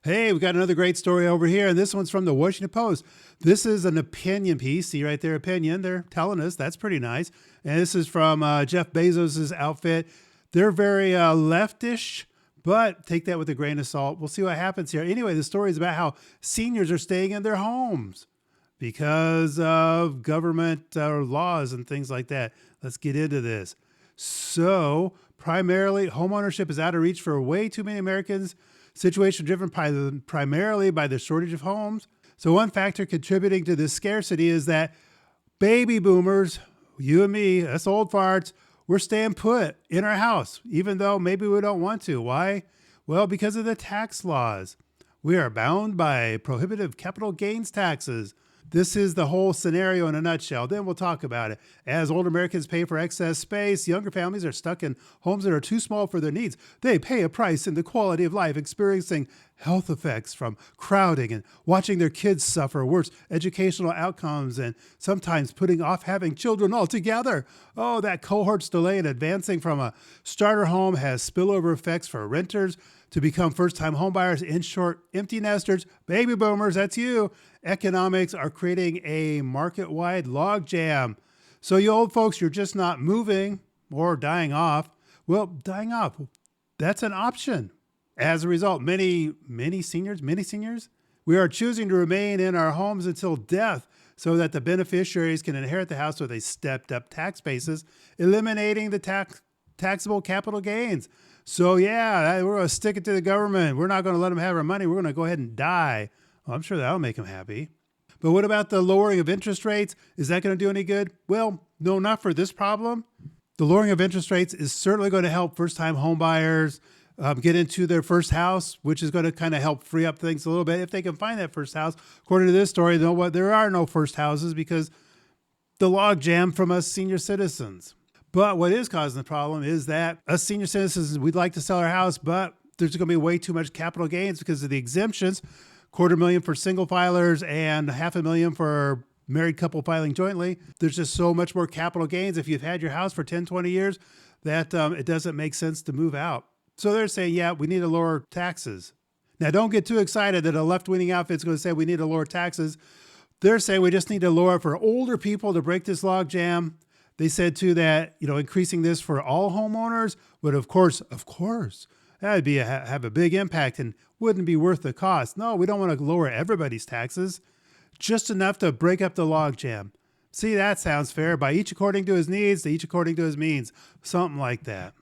Hey, we got another great story over here, and this one's from the Washington Post. This is an opinion piece. See right there, opinion. They're telling us that's pretty nice. And this is from Jeff Bezos' outfit. They're very leftish, but take that with a grain of salt. We'll see what happens here. Anyway, the story is about how seniors are staying in their homes because of government laws and things like that. Let's get into this. So, primarily, homeownership is out of reach for way too many Americans. Situation driven primarily by the shortage of homes. So, one factor contributing to this scarcity is that baby boomers, you and me, us old farts, we're staying put in our house, even though maybe we don't want to. Why? Well, because of the tax laws. We are bound by prohibitive capital gains taxes. This is the whole scenario in a nutshell. Then we'll talk about it. As older Americans pay for excess space, younger families are stuck in homes that are too small for their needs. They pay a price in the quality of life, experiencing health effects from crowding and watching their kids suffer worse educational outcomes and sometimes putting off having children altogether. Oh, that cohort's delay in advancing from a starter home has spillover effects for renters to become first-time homebuyers. In short, empty nesters, baby boomers, that's you. Economics are creating a market-wide logjam. So you old folks, you're just not moving or dying off. Well, dying off, that's an option. As a result, many seniors, we are choosing to remain in our homes until death so that the beneficiaries can inherit the house with a stepped-up tax basis, eliminating the taxable capital gains. So yeah, we're going to stick it to the government. We're not going to let them have our money. We're going to go ahead and die. Well, I'm sure that'll make them happy. But what about the lowering of interest rates? Is that going to do any good? Well, no, not for this problem. The lowering of interest rates is certainly going to help first-time home buyers get into their first house, which is going to kind of help free up things a little bit if they can find that first house. According to this story, there are no first houses because the log jam from us senior citizens. But what is causing the problem is that us senior citizens, we'd like to sell our house, but there's going to be way too much capital gains because of the exemptions, $250,000 for single filers and $500,000 for married couple filing jointly. There's just so much more capital gains if you've had your house for 10, 20 years that it doesn't make sense to move out. So they're saying, yeah, we need to lower taxes. Now, don't get too excited that a left-wing outfit's going to say we need to lower taxes. They're saying we just need to lower it for older people to break this log jam. They said too that, increasing this for all homeowners would, of course, that would have a big impact and wouldn't be worth the cost. No, we don't want to lower everybody's taxes, just enough to break up the log jam. See, that sounds fair. By each according to his needs, to each according to his means, something like that.